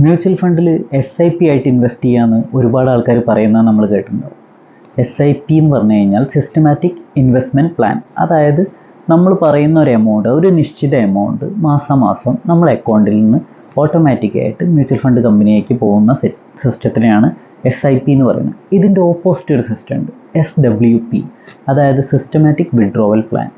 Mutual ഫണ്ടിൽ SIP ആയിട്ട് invest ചെയ്യാമെന്ന് ഒരുപാട് ആൾക്കാർ പറയുന്നത് നമ്മൾ കേട്ടിട്ടുണ്ടാവും. SIP എന്ന് പറഞ്ഞു കഴിഞ്ഞാൽ സിസ്റ്റമാറ്റിക് ഇൻവെസ്റ്റ്മെൻറ്റ് പ്ലാൻ. അതായത് നമ്മൾ പറയുന്ന ഒരു എമൗണ്ട്, ഒരു നിശ്ചിത എമൗണ്ട് മാസം നമ്മളെ അക്കൗണ്ടിൽ നിന്ന് ഓട്ടോമാറ്റിക്കായിട്ട് മ്യൂച്വൽ ഫണ്ട് കമ്പനിയിലേക്ക് പോകുന്ന സിസ്റ്റത്തിനെയാണ് SIP എന്ന് പറയുന്നത്. ഇതിൻ്റെ ഓപ്പോസിറ്റ് ഒരു സിസ്റ്റം ഉണ്ട്, SWP, അതായത് സിസ്റ്റമാറ്റിക് വിഡ്രോവൽ പ്ലാൻ.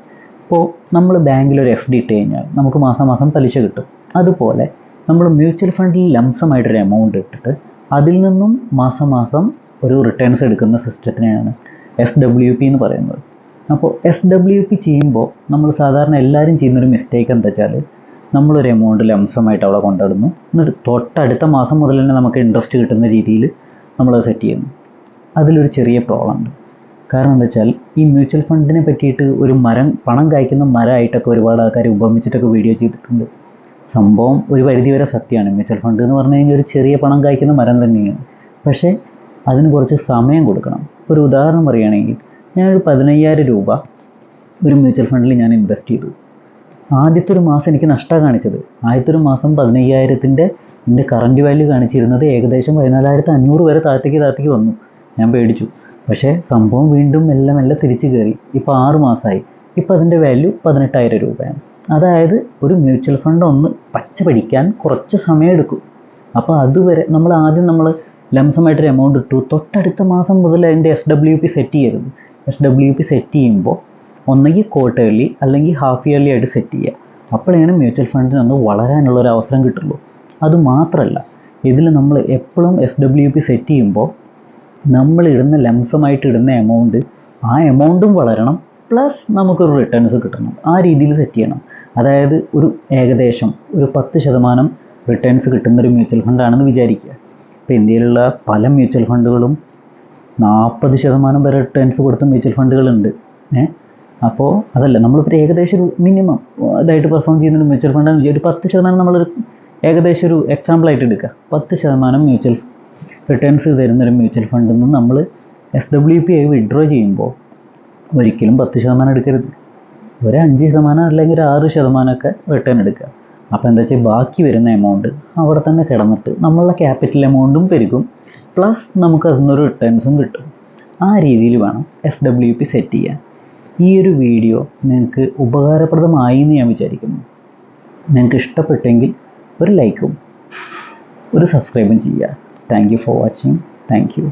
ഇപ്പോൾ നമ്മൾ ബാങ്കിൽ ഒരു FD ഇട്ട് കഴിഞ്ഞാൽ നമുക്ക് മാസം പലിശ കിട്ടും. അതുപോലെ നമ്മൾ മ്യൂച്വൽ ഫണ്ടിൽ ലംസമായിട്ടൊരു എമൗണ്ട് ഇട്ടിട്ട് അതിൽ നിന്നും മാസം ഒരു റിട്ടേൺസ് എടുക്കുന്ന സിസ്റ്റത്തിനെയാണ് SWP എന്ന് പറയുന്നത്. അപ്പോൾ SWP ചെയ്യുമ്പോൾ നമ്മൾ സാധാരണ എല്ലാവരും ചെയ്യുന്നൊരു മിസ്റ്റേക്ക് എന്താ വെച്ചാൽ, നമ്മളൊരു എമൗണ്ട് ലംസമായിട്ട് അവിടെ കൊണ്ടിടുന്നു, എന്നിട്ട് തൊട്ടടുത്ത മാസം മുതൽ തന്നെ നമുക്ക് ഇൻട്രസ്റ്റ് കിട്ടുന്ന രീതിയിൽ നമ്മളത് സെറ്റ് ചെയ്യുന്നു. അതിലൊരു ചെറിയ പ്രോബ്ലം ഉണ്ട്. കാരണം എന്താ വെച്ചാൽ, ഈ മ്യൂച്വൽ ഫണ്ടിനെ പറ്റിയിട്ട് ഒരു പണം കായ്ക്കുന്ന മരമായിട്ടൊക്കെ ഒരുപാട് ആൾക്കാർ ഉപമിച്ചിട്ടൊക്കെ വീഡിയോ ചെയ്തിട്ടുണ്ട്. സംഭവം ഒരു പരിധിവരെ സത്യമാണ്. മ്യൂച്വൽ ഫണ്ട് എന്ന് പറഞ്ഞു കഴിഞ്ഞാൽ ഒരു ചെറിയ പണം കായ്ക്കുന്ന മരം തന്നെയാണ്. പക്ഷേ അതിന് കുറച്ച് സമയം കൊടുക്കണം. ഒരു ഉദാഹരണം പറയുകയാണെങ്കിൽ, ഞാനൊരു 15,000 രൂപ ഒരു മ്യൂച്വൽ ഫണ്ടിൽ ഞാൻ ഇൻവെസ്റ്റ് ചെയ്തു. ആദ്യത്തെ ഒരു മാസം എനിക്ക് നഷ്ടമാണ് കാണിച്ചത്. ആദ്യത്തെ ഒരു മാസം 15,000-ൻ്റെ എൻ്റെ കറൻറ്റ് വാല്യൂ കാണിച്ചിരുന്നത് ഏകദേശം 14,500 വരെ താഴത്തേക്ക് വന്നു. ഞാൻ പേടിച്ചു. പക്ഷേ സംഭവം വീണ്ടും മെല്ലെ തിരിച്ചു കയറി. ഇപ്പോൾ 6 മാസമായി. ഇപ്പോൾ അതിൻ്റെ വാല്യൂ 18,000 രൂപയാണ്. അതായത് ഒരു മ്യൂച്വൽ ഫണ്ട് ഒന്ന് പച്ച പിടിക്കാൻ കുറച്ച് സമയം എടുക്കും. അപ്പോൾ അതുവരെ നമ്മൾ ലംസമായിട്ടൊരു എമൗണ്ട് ഇട്ടു, തൊട്ടടുത്ത മാസം മുതൽ അതിൻ്റെ SWP സെറ്റ് ചെയ്യരുത്. SWP സെറ്റ് ചെയ്യുമ്പോൾ ഒന്നെങ്കിൽ ക്വാർട്ടർലി അല്ലെങ്കിൽ ഹാഫ് ഇയർലി ആയിട്ട് സെറ്റ് ചെയ്യുക. അപ്പോഴാണ് മ്യൂച്വൽ ഫണ്ടിനൊന്ന് വളരാനുള്ളൊരു അവസരം കിട്ടുള്ളൂ. അതുമാത്രമല്ല, ഇതിൽ നമ്മൾ എപ്പോഴും SWP സെറ്റ് ചെയ്യുമ്പോൾ നമ്മൾ ലംസമായിട്ട് ഇടുന്ന എമൗണ്ട്, ആ എമൗണ്ടും വളരണം, പ്ലസ് നമുക്കൊരു റിട്ടേൺസ് കിട്ടണം. ആ രീതിയിൽ സെറ്റ് ചെയ്യണം. അതായത് ഏകദേശം ഒരു 10% റിട്ടേൺസ് കിട്ടുന്നൊരു മ്യൂച്വൽ ഫണ്ടാണെന്ന് വിചാരിക്കുക. ഇപ്പോൾ ഇന്ത്യയിലുള്ള പല മ്യൂച്വൽ ഫണ്ടുകളും 40% വരെ റിട്ടേൺസ് കൊടുത്ത മ്യൂച്വൽ ഫണ്ടുകളുണ്ട്. അപ്പോൾ അതല്ല, നമ്മളിപ്പോൾ ഏകദേശം ഒരു മിനിമം ഇതായിട്ട് പെർഫോം ചെയ്യുന്നൊരു മ്യൂച്വൽ ഫണ്ടാണെന്ന് വിചാരിച്ചു. ഒരു 10% നമ്മളൊരു ഏകദേശം ഒരു എക്സാമ്പിളായിട്ട് എടുക്കുക. 10% മ്യൂച്വൽ റിട്ടേൺസ് തരുന്നൊരു മ്യൂച്വൽ ഫണ്ടിൽ നിന്ന് നമ്മൾ SWP ആയി വിഡ്രോ ചെയ്യുമ്പോൾ ഒരിക്കലും 10% എടുക്കരുത്. ഒരു 5% അല്ലെങ്കിൽ 6% റിട്ടേൺ എടുക്കുക. അപ്പോൾ എന്താ വെച്ചാൽ, ബാക്കി വരുന്ന എമൗണ്ട് അവിടെ തന്നെ കിടന്നിട്ട് നമ്മളുടെ ക്യാപിറ്റൽ എമൗണ്ടും പെരുകും, പ്ലസ് നമുക്ക് അതിനൊരു റിട്ടേൺസും കിട്ടും. ആ രീതിയിൽ വേണം SWP സെറ്റ് ചെയ്യാൻ. ഈ ഒരു വീഡിയോ നിങ്ങൾക്ക് ഉപകാരപ്രദമായി എന്ന് ഞാൻ വിചാരിക്കുന്നു. നിങ്ങൾക്ക് ഇഷ്ടപ്പെട്ടെങ്കിൽ ഒരു ലൈക്കും ഒരു സബ്സ്ക്രൈബും ചെയ്യുക. Thank you for watching. Thank you.